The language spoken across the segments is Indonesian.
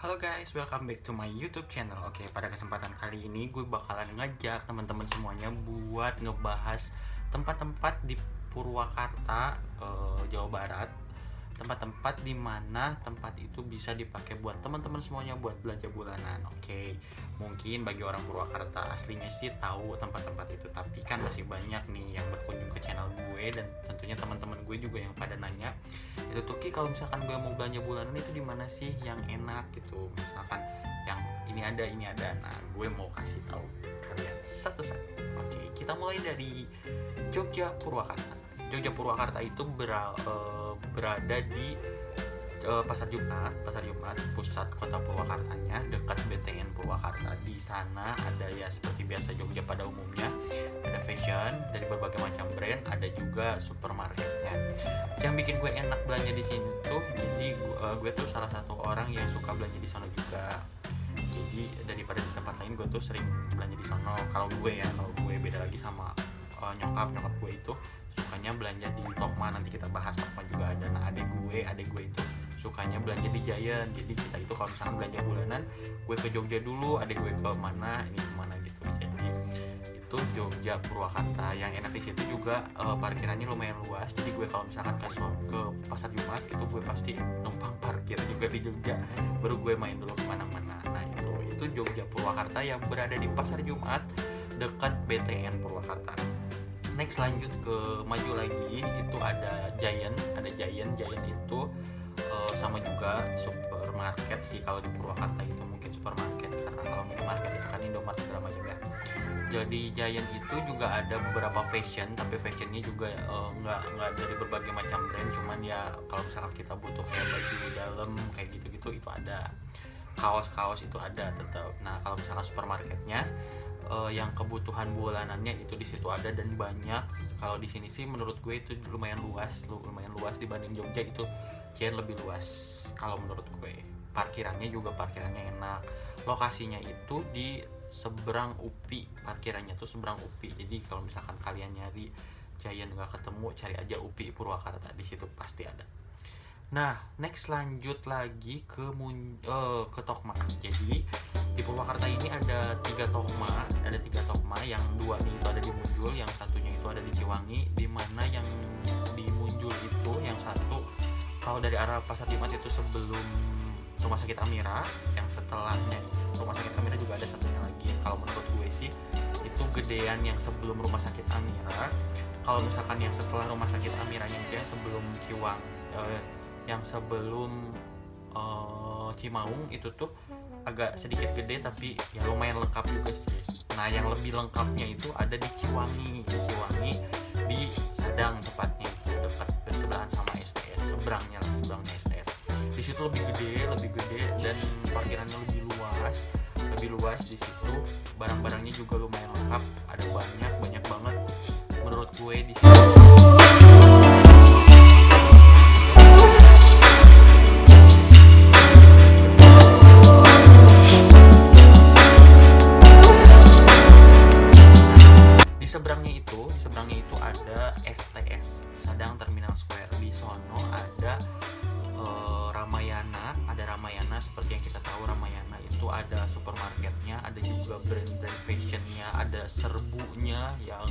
Halo guys, welcome back to my YouTube channel. Oke, pada kesempatan kali ini gue bakalan ngajak teman-teman semuanya buat ngebahas tempat-tempat di Purwakarta, Jawa Barat. Tempat-tempat di mana tempat itu bisa dipakai buat teman-teman semuanya buat belanja bulanan. Oke, mungkin bagi orang Purwakarta aslinya sih tahu tempat-tempat itu, tapi kan masih banyak nih yang berkunjung ke channel gue dan tentunya teman-teman gue juga yang pada nanya, itu tuh Ki, kalau misalkan gue mau belanja bulanan itu di mana sih yang enak gitu, misalkan yang ini ada. Nah, gue mau kasih tahu kalian satu-satu. Oke, kita mulai dari Jogja Purwakarta. Jogja Purwakarta itu berada di Pasar Jumat pusat kota Purwakartanya, dekat BTN Purwakarta. Di sana ada ya seperti biasa Jogja pada umumnya, ada fashion dari berbagai macam brand, ada juga supermarketnya. Yang bikin gue enak belanja di sini tuh, jadi gue tuh salah satu orang yang suka belanja di sana juga. Jadi daripada di tempat lain gue tuh sering belanja di sana. Kalau gue beda lagi sama nyokap gue itu sukanya belanja di Tokma. Nanti kita bahas Tokma juga ada. Nah, adek gue itu sukanya belanja di Giant. Jadi kita itu kalau misalnya belanja bulanan, gue ke Jogja dulu, adek gue ke mana gitu. Jadi itu Jogja Purwakarta. Yang enak di situ juga parkirannya lumayan luas. Jadi gue kalau misalkan ke Pasar Jumat itu gue pasti numpang parkir juga di Jogja, baru gue main dulu kemana-mana. Nah, itu Jogja Purwakarta yang berada di Pasar Jumat dekat BTN Purwakarta. Next, lanjut ke maju lagi, itu ada Giant itu sama juga supermarket sih. Kalau di Purwakarta itu mungkin supermarket, karena kalau minimarket itu kan Indomaret segala macam ya. Jadi Giant itu juga ada beberapa fashion, tapi fashionnya juga nggak dari berbagai macam brand, cuman ya kalau misalkan kita butuh kayak baju dalam kayak gitu-gitu itu ada, kaos itu ada tetap. Nah, kalau misalkan supermarketnya yang kebutuhan bulanannya itu di situ ada dan banyak. Kalau di sini sih menurut gue itu lumayan luas dibanding Jogja. Itu Giant lebih luas kalau menurut gue. Parkirannya enak. Lokasinya itu di seberang UPI, parkirannya tuh seberang UPI. Jadi kalau misalkan kalian nyari Giant nggak ketemu, cari aja UPI Purwakarta, di situ pasti ada. Nah, next lanjut lagi ke Tokma. Jadi di Purwakarta ini ada tiga Tokma, yang dua nih itu ada di Munjul, yang satunya itu ada di Ciwangi. Di mana yang di Munjul itu, yang satu kalau dari arah Pasar Jumat itu sebelum Rumah Sakit Amira, yang setelahnya Rumah Sakit Amira juga ada satunya lagi. Kalau menurut gue sih itu gedean yang sebelum Rumah Sakit Amira. Kalau misalkan yang setelah Rumah Sakit Amiranya itu yang sebelum yang sebelum Cimaung itu tuh agak sedikit gede, tapi ya lumayan lengkap juga sih. Nah, yang lebih lengkapnya itu ada di Ciwangi di Sadang tepatnya, itu dekat bersebelahan sama STS, seberangnya STS. Di situ lebih gede dan parkirannya lebih luas di situ. Barang-barangnya juga lumayan lengkap, ada banyak banget menurut gue di situ. Di seberangnya itu ada STS, Sadang Terminal Square. Di sono ada Ramayana. Seperti yang kita tahu, Ramayana itu ada supermarketnya, ada juga brand fashionnya, ada serbunya yang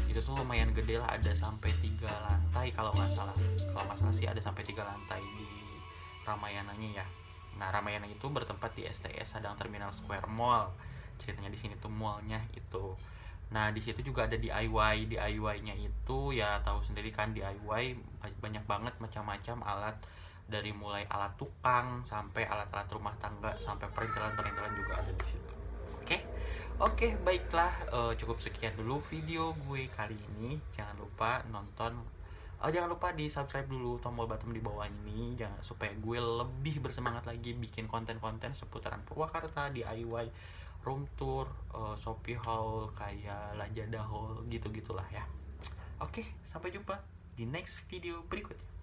itu tuh lumayan gede lah, ada sampai 3 lantai kalau nggak salah sih ada sampai 3 lantai di Ramayananya ya. Nah, Ramayana itu bertempat di STS, Sadang Terminal Square Mall. Ceritanya di sini tuh mallnya itu. Nah, di situ juga ada DIY-nya itu ya tahu sendiri kan, DIY banyak banget macam-macam alat, dari mulai alat tukang sampai alat-alat rumah tangga sampai perintilan juga ada di situ. Oke, baiklah, cukup sekian dulu video gue kali ini. Jangan lupa jangan lupa di subscribe dulu, tombol bottom di bawah ini, supaya gue lebih bersemangat lagi bikin konten-konten seputaran Purwakarta, DIY, room tour, Shopee haul, kayak Lazada haul, gitu-gitulah ya. Oke, sampai jumpa di next video berikutnya.